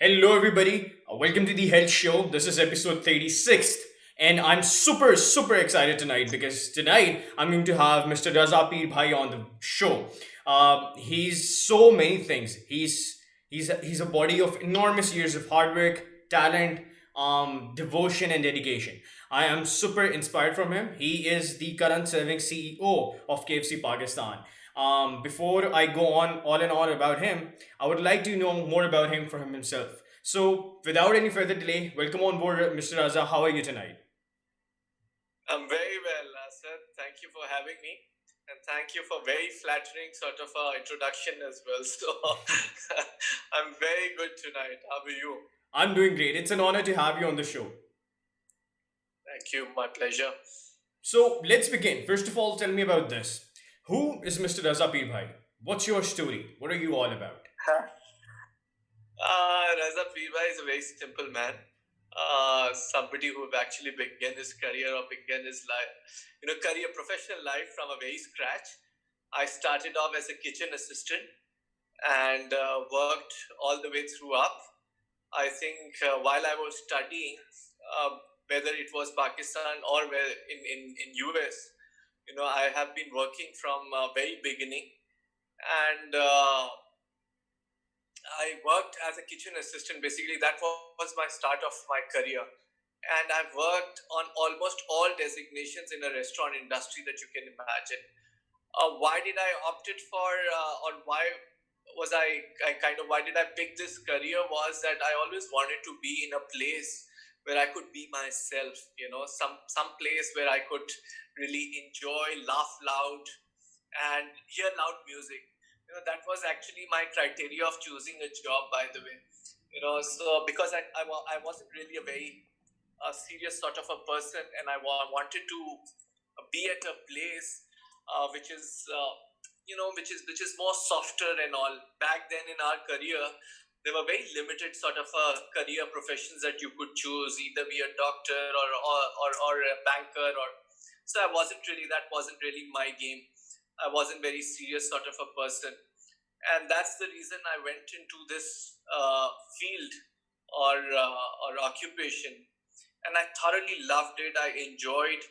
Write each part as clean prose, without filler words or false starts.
Hello, everybody. Welcome to the Health Show. This is episode 36th, and I'm super excited tonight because tonight I'm going to have Mr. Raza Pirbhai on the show. He's so many things. He's a body of enormous years of hard work, talent, devotion, and dedication. I am super inspired from him. He is the current serving CEO of KFC Pakistan. Before I go on all and all about him, I would like to know more about him from himself. So, without any further delay, welcome on board, Mr. Raza. How are you tonight? I'm very well, sir. Thank you for having me, and thank you for very flattering sort of introduction as well. So I'm very good tonight. How are you? I'm doing great. It's an honor to have you on the show. Thank you. My pleasure. So, let's begin. First of all, tell me about this. Who is Mr. Raza Pirbhai? What's your story? What are you all about? Raza Pirbhai is a very simple man. Somebody who actually began his career or began his life, career professional life from a very scratch. I started off as a kitchen assistant and worked all the way through up. I think while I was studying, whether it was Pakistan or where in US, I have been working from very beginning, and I worked as a kitchen assistant. Basically, that was my start of my career, and I've worked on almost all designations in a restaurant industry that you can imagine. Why did I opted for, or why was I kind of why did I pick this career? Was that I always wanted to be in a place where I could be myself. Some place where I could really enjoy, laugh loud, and hear loud music. That was actually my criteria of choosing a job, by the way. So because I wasn't really a very serious sort of a person, and I wanted to be at a place which is which is more softer and all. Back then in our career, there were very limited sort of career professions that you could choose, either be a doctor or a banker. Or so I wasn't really that wasn't really my game. I wasn't very serious sort of a person, and that's the reason I went into this field or occupation, and I thoroughly loved it. I enjoyed,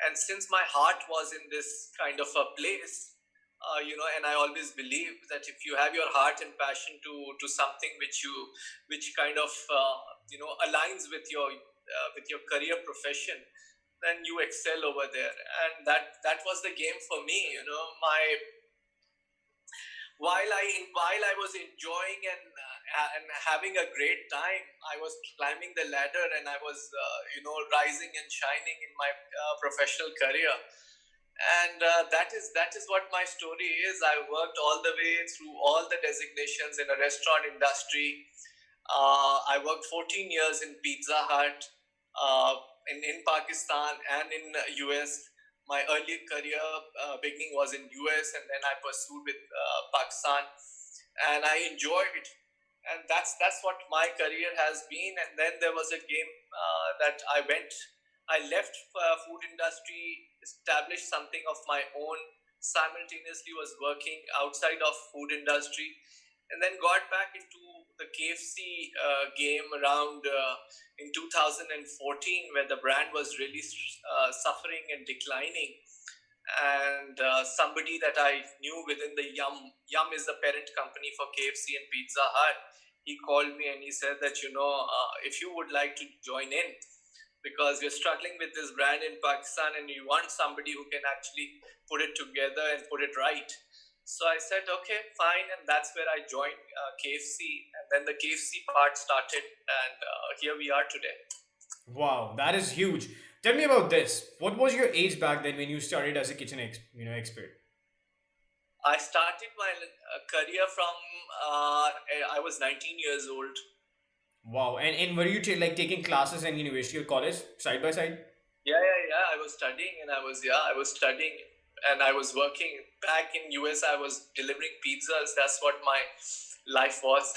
and since my heart was in this kind of a place, and I always believe that if you have your heart and passion to something which kind of aligns with your career profession, then you excel over there. And that was the game for me. My while I was enjoying and having a great time, I was climbing the ladder, and I was rising and shining in my professional career. And that is what my story is. I worked all the way through all the designations in a restaurant industry. I worked 14 years in Pizza Hut, in Pakistan and in US. My early career beginning was in US, and then I pursued with Pakistan, and I enjoyed it. And that's what my career has been. And then there was a game that I left food industry, established something of my own, simultaneously was working outside of food industry, and then got back into the KFC game around in 2014, where the brand was really suffering and declining. And somebody that I knew within the Yum is the parent company for KFC and Pizza Hut. He called me and he said that if you would like to join in, because we're struggling with this brand in Pakistan, and you want somebody who can actually put it together and put it right. So I said, okay, fine, and that's where I joined KFC, and then the KFC part started, and here we are today. Wow, that is huge. Tell me about this. What was your age back then when you started as a kitchen expert? I started my career from I was 19 years old. Wow, and were you taking classes in university or college side by side? Yeah. I was studying, and I was studying, and I was working back in US. I was delivering pizzas. That's what my life was.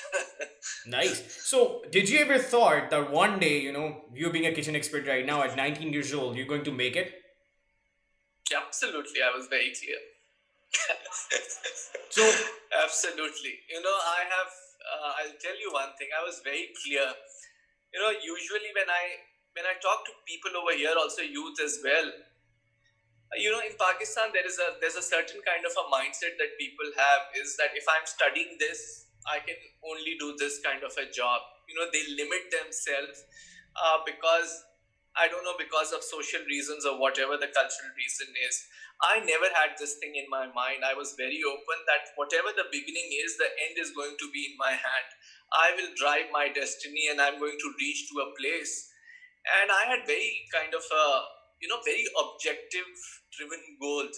Nice. So, did you ever thought that one day, you being a kitchen expert right now at 19 years old, you're going to make it? Absolutely, I was very clear. So Absolutely. I'll tell you one thing. I was very clear. Usually when I talk to people over here, also youth as well, in Pakistan there's a certain kind of a mindset that people have, is that if I'm studying this, I can only do this kind of a job. They limit themselves, because I don't know, because of social reasons or whatever the cultural reason is. I never had this thing in my mind. I was very open that whatever the beginning is, the end is going to be in my hand. I will drive my destiny and I'm going to reach to a place. And I had very kind of a, very objective driven goals.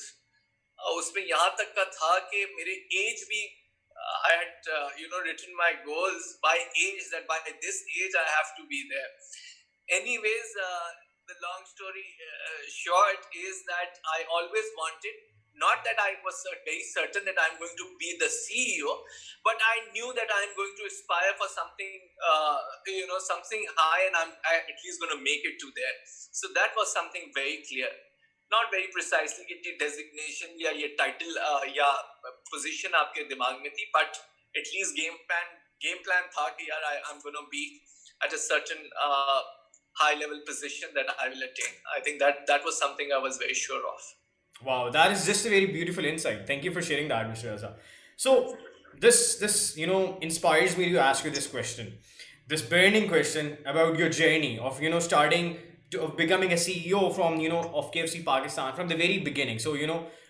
उसमें यहाँ तक का था कि मेरे as भी, I had written my goals by age, that by this age I have to be there. Anyways, the long story short is that I always wanted, not that I was very certain that I'm going to be the CEO, but I knew that I'm going to aspire for something, something high, and I at least going to make it to there. So that was something very clear. Not very precisely कि designation या ये title या position आपके दिमाग में थी, but at least game plan था कि यार I'm going to be at a certain high level position that I will attain. I think that was something I was very sure of. wow, that is just a very beautiful insight. Thank you for sharing that, Mr. Raza. So this inspires me to ask you this question, this burning question about your journey of starting of becoming a CEO from of KFC Pakistan from the very beginning. So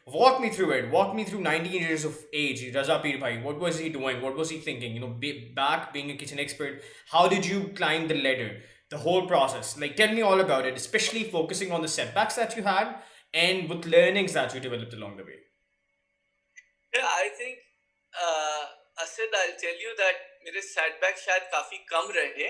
walk me through it. Walk me through 19 years of age. Raza Pirbhai, what was he doing? What was he thinking? Back being a kitchen expert, how did you climb the ladder? The whole process. Like, tell me all about it, especially focusing on the setbacks that you had and with learnings that you developed along the way. Yeah, I think, Asid, I'll tell you that मेरे setback शायद काफी कम रहे,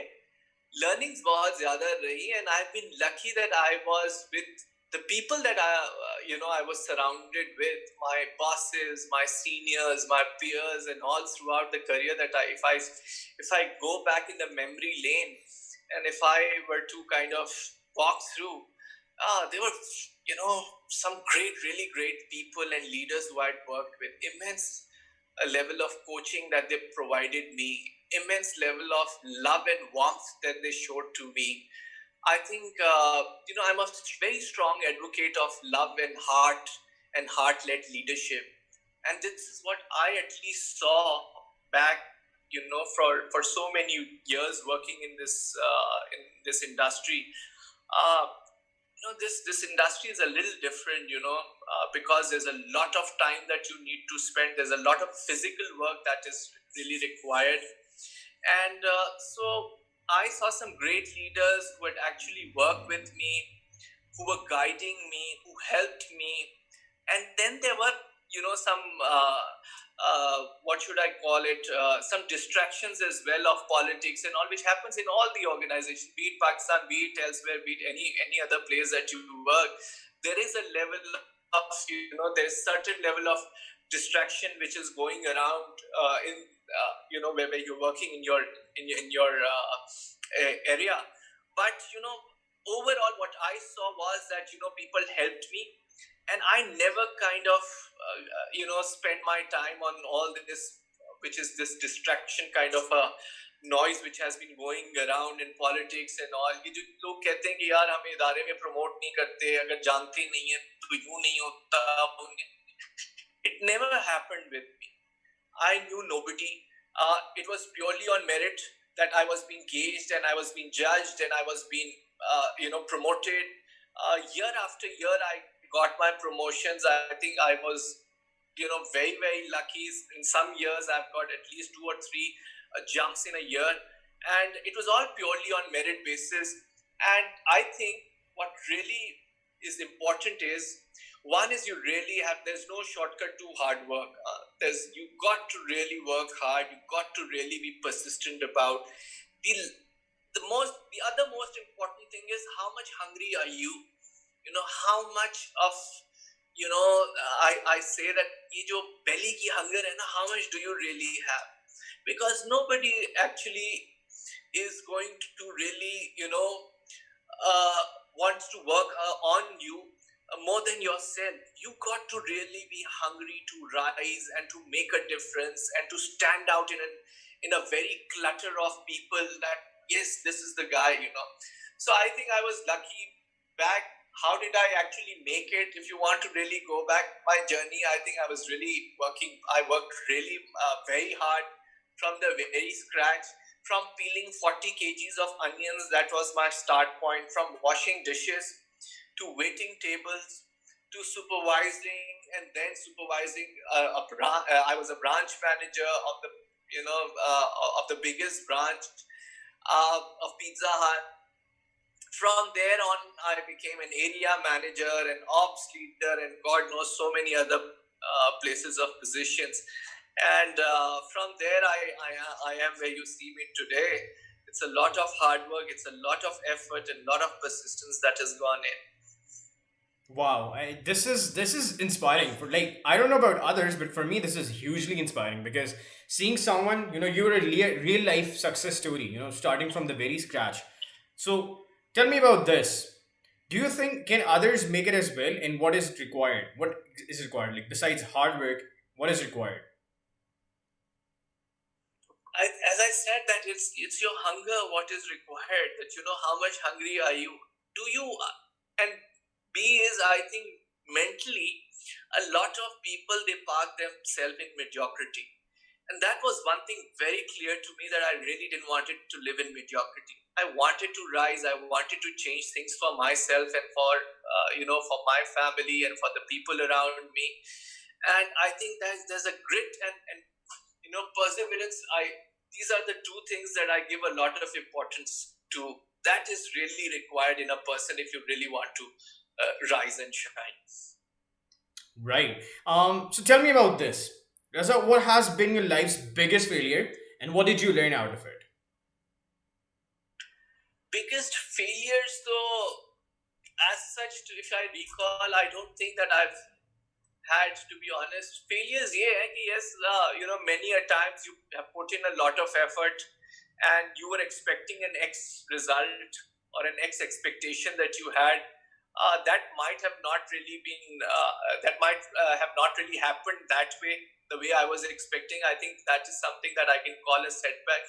learnings बहुत ज़्यादा रही, and I've been lucky that I was with the people that I was surrounded with, my bosses, my seniors, my peers, and all throughout the career. That if I go back in the memory lane, and if I were to kind of walk through, there were, some really great people and leaders who I'd worked with. Immense a level of coaching that they provided me, immense level of love and warmth that they showed to me. I think, I'm a very strong advocate of love and heart-led leadership, and this is what I at least saw back, for so many years working in this industry. Uh, this industry is a little different, because there's a lot of time that you need to spend. There's a lot of physical work that is really required, and so I saw some great leaders who had actually worked with me, who were guiding me, who helped me. And then there were, some, what should I call it, some distractions as well of politics and all, which happens in all the organizations, be it Pakistan, be it elsewhere, be it any other place that you work. There is a level of, there's certain level of distraction which is going around, in where you're working in your area. But overall, what I saw was that people helped me, and I never kind of spend my time on all this, which is this distraction kind of a noise which has been going around in politics and all. ये जो लोग कहते हैं कि यार हमें इदारे में प्रमोट नहीं करते, अगर जानते नहीं है तो यूं नहीं होता, it never happened with me. I knew nobody. It was purely on merit that I was being gauged and I was being judged and I was being, promoted. Year after year, I got my promotions. I think I was, very, very lucky. In some years, I've got at least 2 or 3 jumps in a year. And it was all purely on merit basis. And I think what really is important is, one is you really have, there's no shortcut to hard work. You got to really work hard. You got to really be persistent about the the other most important thing is, how much hungry are you? How much of, I say that ये जो belly की hunger है ना, how much do you really have? Because nobody actually is going to really, wants to work on you more than yourself. You got to really be hungry to rise and to make a difference and to stand out in a very clutter of people that yes, this is the guy, you know. So I think I was lucky back. How did I actually make it? If you want to really go back my journey, I think I was really working. I worked really very hard from the very scratch. From peeling 40 kgs of onions, that was my start point. From washing dishes to waiting tables to supervising and then supervising I was a branch manager of the of the biggest branch of Pizza Hut. From there on, I became an area manager, an ops leader, and God knows so many other places of positions. And from there, I am where you see me today. It's a lot of hard work, it's a lot of effort, and a lot of persistence that has gone in. Wow, this is inspiring. For like, I don't know about others, but for me, this is hugely inspiring because seeing someone, you're a real life success story. Starting from the very scratch. So tell me about this. Do you think can others make it as well, and what is required? What is required? Like besides hard work, what is required? As I said, that it's your hunger what is required. That you know how much hungry are you? Do you? And B is I think mentally, a lot of people they park themselves in mediocrity, and that was one thing very clear to me that I really didn't want it to live in mediocrity. I wanted to rise. I wanted to change things for myself and for for my family and for the people around me. And I think there's a grit and perseverance. I These are the two things that I give a lot of importance to. That is really required in a person if you really want to rise and shine. Right. So tell me about this. Raza, what has been your life's biggest failure, and what did you learn out of it? Biggest failures, though, as such, if I recall, I don't think that I've had, to be honest, failures. Yeah, yes, many a times you have put in a lot of effort and you were expecting an X result or an X expectation that you had. That might have not really been, that might have not really happened that way, the way I was expecting. I think that is something that I can call a setback.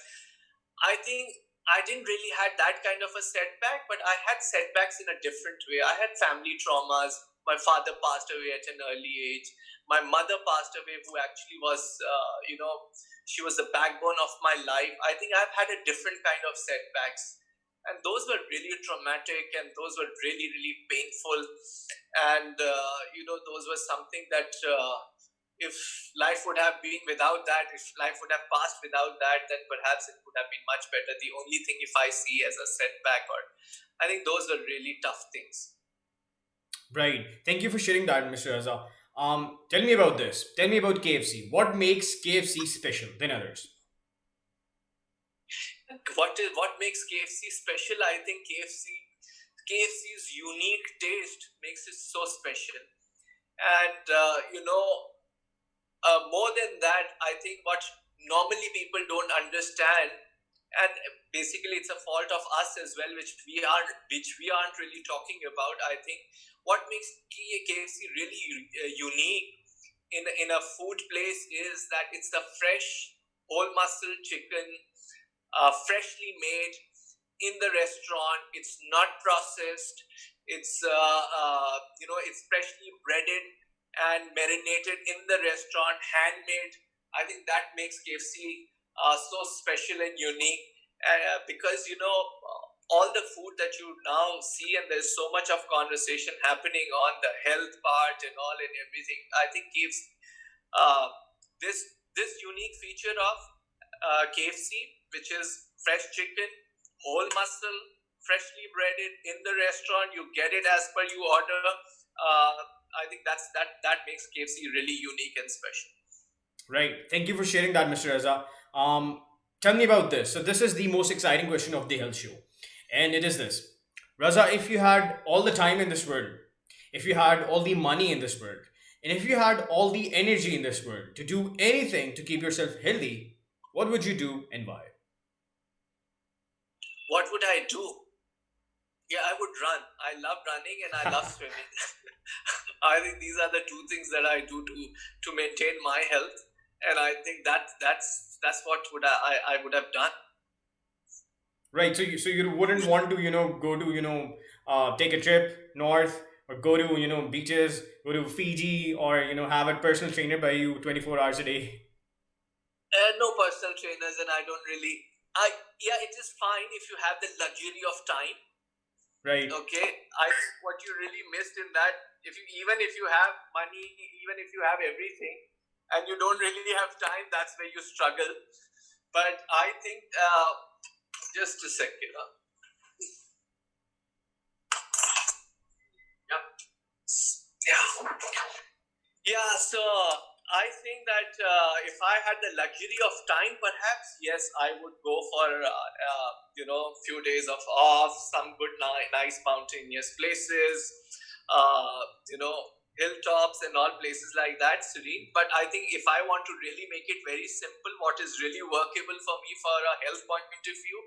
I think I didn't really had that kind of a setback, but I had setbacks in a different way. I had family traumas. My father passed away at an early age. My mother passed away, who actually was, she was the backbone of my life. I think I've had a different kind of setbacks. And those were really traumatic and those were really, really painful. And, those were something that if life would have been without that, if life would have passed without that, then perhaps it would have been much better. The only thing if I see as a setback, or I think those are really tough things. Right. Thank you for sharing that, Mr. Raza. Tell me about this. Tell me about KFC. What makes KFC special than others? What makes KFC special? I think KFC's unique taste makes it so special. And more than that, I think what normally people don't understand, and basically it's a fault of us as well, which we aren't really talking about. I think what makes KFC really unique in a food place is that it's the fresh whole muscle chicken, freshly made in the restaurant. It's not processed. It's freshly breaded and marinated in the restaurant, handmade. I think that makes KFC so special and unique. Because all the food that you now see, and there's so much of conversation happening on the health part and all and everything. I think gives uh, this unique feature of KFC, which is fresh chicken, whole muscle, freshly breaded in the restaurant. You get it as per you order. I think that makes KFC really unique and special. Right. Thank you for sharing that, Mr. Raza. Tell me about this. So this is the most exciting question of the health show, and it is this: Raza, if you had all the time in this world, if you had all the money in this world, and if you had all the energy in this world to do anything to keep yourself healthy, what would you do and why? What would I do? Yeah, I would run. I love running and I love swimming. I think these are the two things that I do to maintain my health, and I think that's what would I would have done. Right. So you wouldn't want to go to take a trip north or go to beaches, go to Fiji, or have a personal trainer by you 24 hours a day. No personal trainers, and I don't really. I Yeah, it is fine if you have the luxury of time. Right. Okay, I think what you really missed in that, if you even if you have money, even if you have everything, and you don't really have time, that's where you struggle. But I think just a second. Yeah. Yeah. Yeah, so I think that if I had the luxury of time, perhaps yes, I would go for few days of off, some good nice mountainous places, uh, you know hilltops and all places like that, serene. But I think if I want to really make it very simple, what is really workable for me for a health point of view,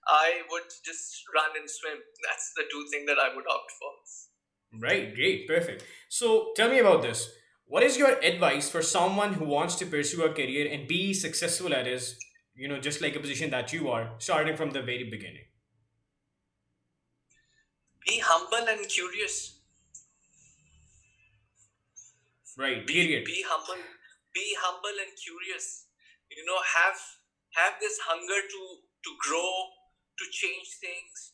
I would just run and swim. That's the two things that I would opt for. Right. Great. Perfect. So tell me about this. What is your advice for someone who wants to pursue a career and be successful at his, just like a position that you are, starting from the very beginning? Be humble and curious. Right. be Period. be humble and curious. Have this hunger to grow, to change things.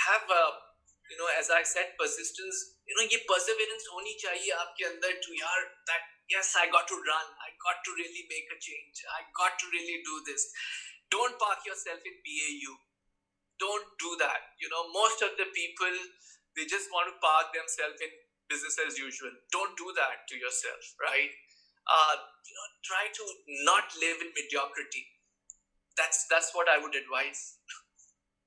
Have a, as I said, persistence. ये perseverance होनी चाहिए आपके अंदर to यार, that yes, I got to run, I got to really make a change, I got to really do this. Don't park yourself in BAU. Don't do that. Most of the people, they just want to park themselves in business as usual. Don't do that to yourself, right? Try to not live in mediocrity. That's what I would advise.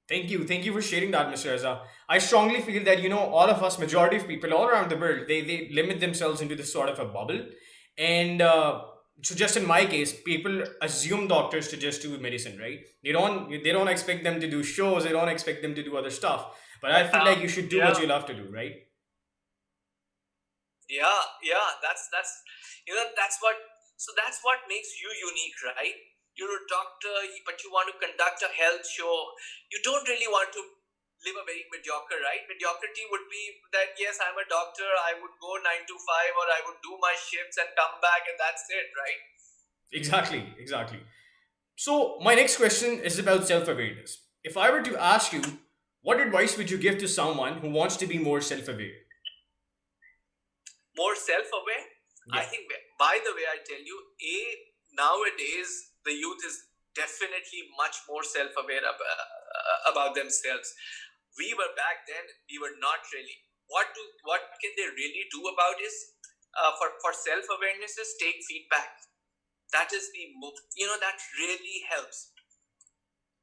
Thank you. Thank you for sharing that, Mr. Reza. I strongly feel that, all of us, majority of people all around the world, they limit themselves into this sort of a bubble. And so just in my case, people assume doctors to just do medicine, right? They don't expect them to do shows, they don't expect them to do other stuff. But I feel like you should do Yeah, what you love to do, right? yeah. That's what makes you unique, right? You're a doctor, but you want to conduct a health show. You don't really want to live a very mediocre, right? Mediocrity would be that yes, I'm a doctor, I would go 9 to 5, or I would do my shifts and come back, and that's it, right? Exactly, exactly. So my next question is about self-awareness. If I were to ask you, what advice would you give to someone who wants to be more self-aware? More self-aware. I Yeah. think, by the way, I tell you, nowadays the youth is definitely much more self-aware about themselves. We were back then, we were not really. What can they really do about is, for self-awareness, is take feedback. That is the that really helps.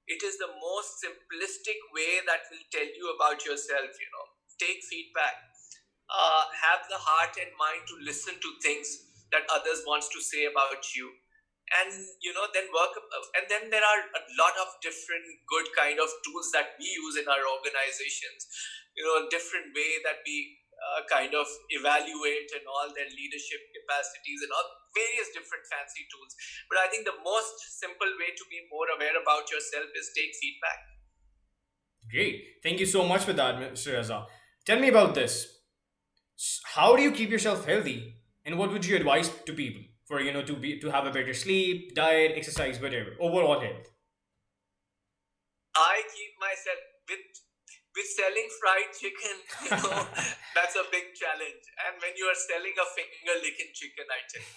It is the most simplistic way that will tell you about yourself. Take feedback. Have the heart and mind to listen to things that others wants to say about you, and then work. And then there are a lot of different good kind of tools that we use in our organizations. Different way that we kind of evaluate and all their leadership capacities and all various different fancy tools. But I think the most simple way to be more aware about yourself is take feedback. Great. Thank you so much for that, Mr. Raza. Tell me about this. How do you keep yourself healthy, and what would you advise to people for to have a better sleep, diet, exercise, whatever, overall health? I keep myself with selling fried chicken. That's a big challenge. And when you are selling a finger licking chicken, I tell you,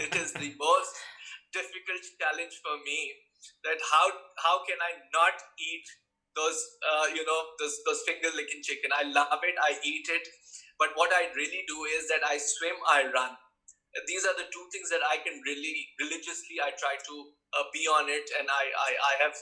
it is the most difficult challenge for me. That how can I not eat those those finger licking chicken? I love it. I eat it. But what I really do is that I swim, I run. These are the two things that I can really religiously I try to be on it, and I have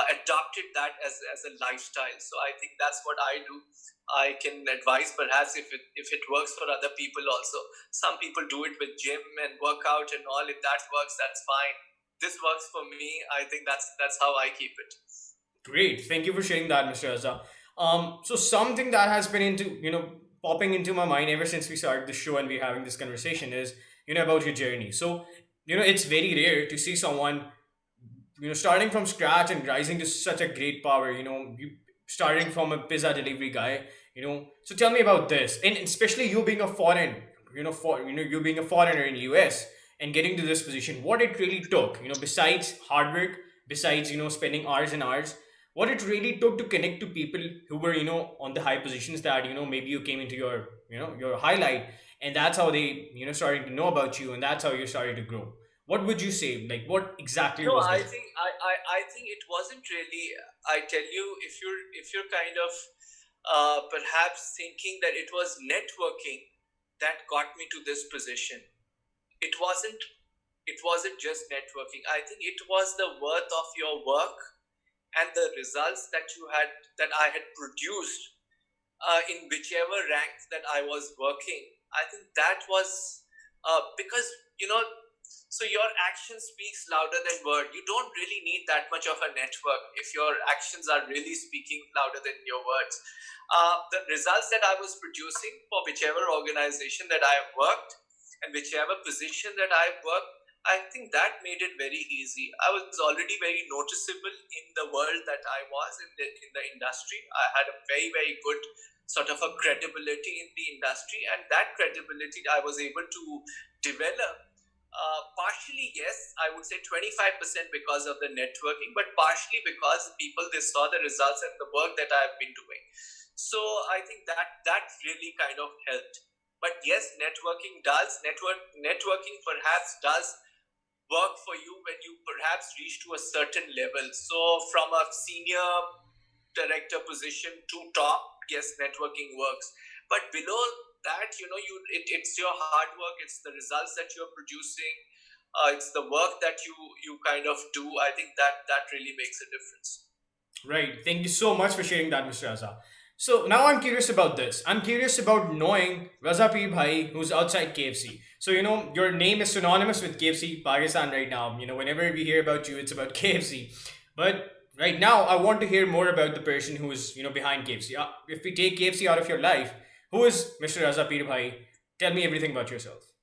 adopted that as a lifestyle. So I think that's what I do. I can advise perhaps if it works for other people also. Some people do it with gym and workout and all. If that works, that's fine. This works for me. I think that's how I keep it. Great. Thank you for sharing that, Mr. Azza. So something that has been into, popping into my mind ever since we started the show and we're having this conversation is, about your journey. So, it's very rare to see someone, starting from scratch and rising to such a great power. You starting from a pizza delivery guy. So tell me about this, and especially you being a foreign, you being a foreigner in US and getting to this position. What it really took, besides hard work, besides spending hours and hours, what it really took to connect to people who were on the high positions that maybe you came into your your highlight, and that's how they started to know about you, and that's how you started to grow. What would you say? Like, what exactly No, was I there? think I think it wasn't really. I tell you, if you're kind of perhaps thinking that it was networking that got me to this position, it wasn't. It wasn't just networking. I think it was the worth of your work and the results that I had produced in whichever rank that I was working. I think that was because you know. So your action speaks louder than word. You don't really need that much of a network if your actions are really speaking louder than your words. The results that I was producing for whichever organization that I have worked and whichever position that I have worked, I think that made it very easy. I was already very noticeable in the world that I was in the industry. I had a very good sort of a credibility in the industry, and that credibility I was able to develop. Partially, yes, I would say 25% because of the networking, but partially because people they saw the results and the work that I have been doing. So I think that really kind of helped. But yes, networking perhaps does work for you when you perhaps reach to a certain level. So from a senior director position to top, yes, networking works. But below that, it's your hard work, it's the results that you're producing, it's the work that you kind of do. I think that really makes a difference. Right. Thank you so much for sharing that, Mr. Raza. So now I'm curious about this. I'm curious about knowing Raza Pirbhai, who's outside KFC. So your name is synonymous with KFC Pakistan right now. Whenever we hear about you, it's about KFC. But right now, I want to hear more about the person who is behind KFC. If we take KFC out of your life, who is Mr. Raza Pirbhai? Tell me everything about yourself.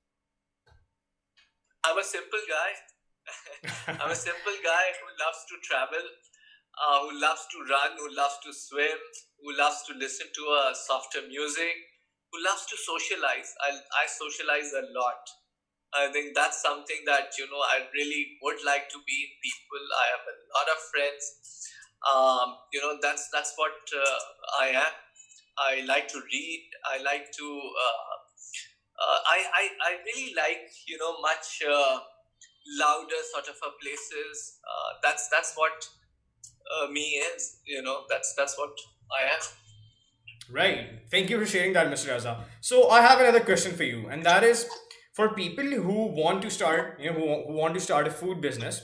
I'm a simple guy. I'm a simple guy who loves to travel, who loves to run, who loves to swim, who loves to listen to a softer music, who loves to socialize. I socialize a lot. I think that's something that I really would like to be in people. I have a lot of friends. That's what I am. I like to read. I like to. I really like much louder sort of a places. That's what me is. That's what I am. Right. Thank you for sharing that, Mr. Raza. So I have another question for you, and that is for people who want to start, who want to start a food business.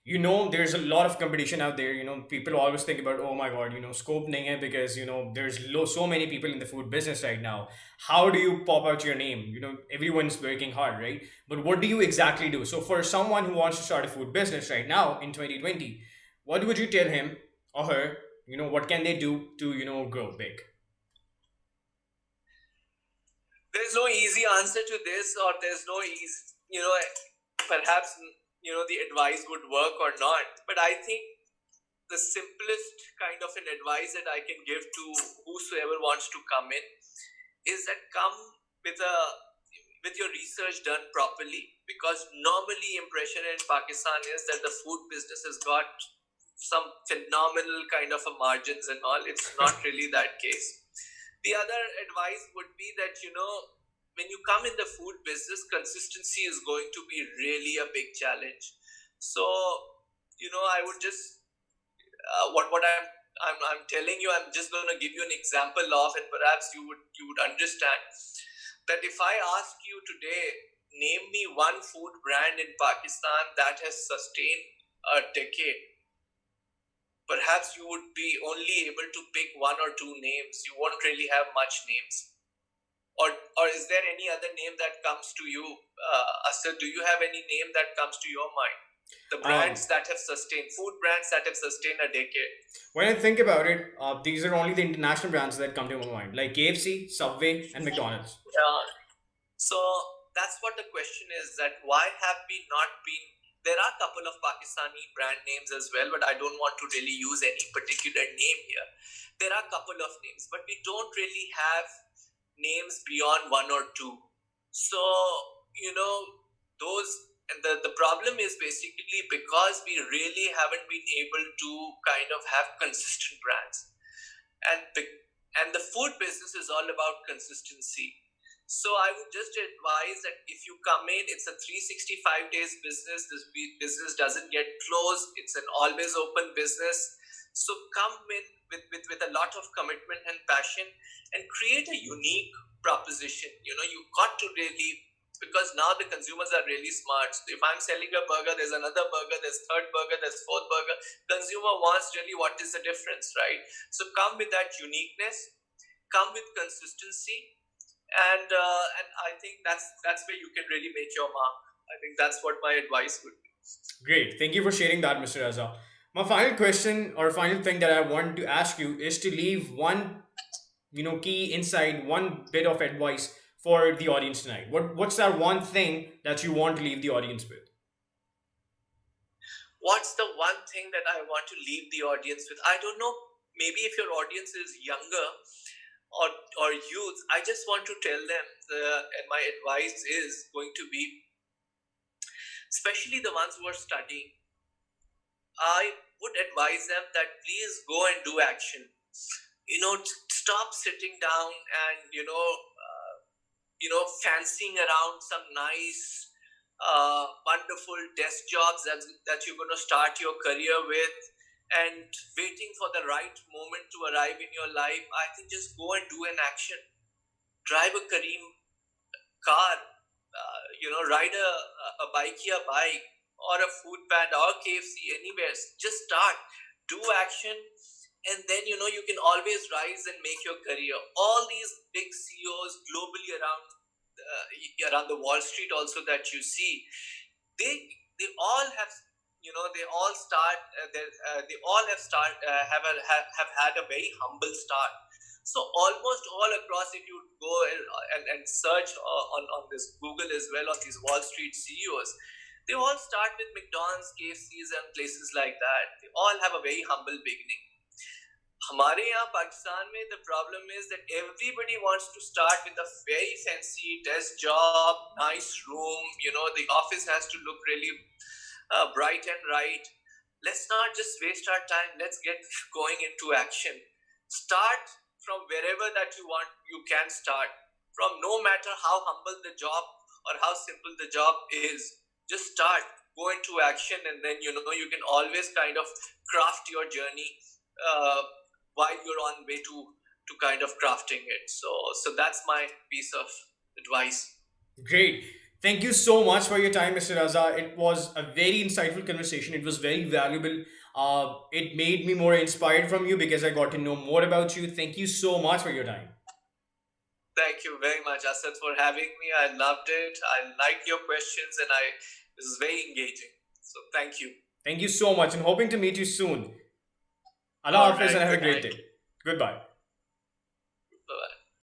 There's a lot of competition out there. People always think about, oh my god, scope nahi hai because there's so many people in the food business right now. How do you pop out your name? Everyone's working hard, right? But what do you exactly do? So for someone who wants to start a food business right now in 2020, what would you tell him or her? What can they do to grow big? There's no easy answer to this, or there's no easy, perhaps the advice would work or not. But I think the simplest kind of an advice that I can give to whosoever wants to come in is that come with a with your research done properly, because normally impression in Pakistan is that the food business has got some phenomenal kind of a margins and all. It's not really that case. The other advice would be that when you come in the food business, consistency is going to be really a big challenge. So I would just what I'm telling you, I'm just going to give you an example of, and perhaps you would understand that if I ask you today, name me one food brand in Pakistan that has sustained a decade, perhaps you would be only able to pick one or two names. You won't really have much names. Or is there any other name that comes to you, Asad? Do you have any name that comes to your mind? The Um, brands that have sustained, food brands that have sustained a decade. when I think about it, these are only the international brands that come to my mind, like KFC, Subway, and McDonald's. So that's what the question is, that why have we not been, there are a couple of Pakistani brand names as well, but I don't want to really use any particular name here. There are a couple of names, but we don't really have names beyond one or two. So, you know, those, and the problem is basically because we really haven't been able to kind of have consistent brands. And and the food business is all about consistency. So I would just advise that if you come in, it's a 365 days business. This business doesn't get closed. It's an always open business. So come in with a lot of commitment and passion and create a unique proposition. You've got to really, because now the consumers are really smart. So if I'm selling a burger, there's another burger, there's third burger, there's fourth burger. Consumer wants really what is the difference, right? So come with that uniqueness, come with consistency, and I think that's where you can really make your mark. I think that's what my advice would be. Great. Thank you for sharing that, Mr. Raza. My final question or final thing that I want to ask you is to leave one, key insight, one bit of advice for the audience tonight. What's that one thing that you want to leave the audience with? What's the one thing that I want to leave the audience with? I don't know. Maybe if your audience is younger or youth, I just want to tell them, and my advice is going to be, especially the ones who are studying, I would advise them that please go and do action. Stop sitting down and fancying around some nice, wonderful desk jobs that you're going to start your career with, and waiting for the right moment to arrive in your life. I think just go and do an action. Drive a Kareem car, ride a Bikea bike or a food panda or KFC, anywhere. Just start, do action, and then you can always rise and make your career. All these big CEOs globally around the Wall Street also that you see, they all have, they all start they all have had a very humble start. So almost all across, if you go and search on this Google as well, on these Wall Street CEOs, they all start with McDonald's, KFCs, and places like that. They all have a very humble beginning. हमारे यहाँ पाकिस्तान में the problem is that everybody wants to start with a very fancy desk job, nice room. The office has to look really bright and right. Let's not just waste our time. Let's get going into action. Start from wherever that you want. You can start from, no matter how humble the job or how simple the job is. Just start, go into action, and then you can always kind of craft your journey while you're on way to kind of crafting it. So that's my piece of advice. Great. Thank you so much for your time, Mr. Raza. It was a very insightful conversation. It was very valuable. It made me more inspired from you because I got to know more about you. Thank you so much for your time. Thank you very much, Asad, for having me. I loved it. I liked your questions, and this is very engaging. So thank you. Thank you so much and hoping to meet you soon. Allah All Hafiz and right. have a Good great night. day. Goodbye.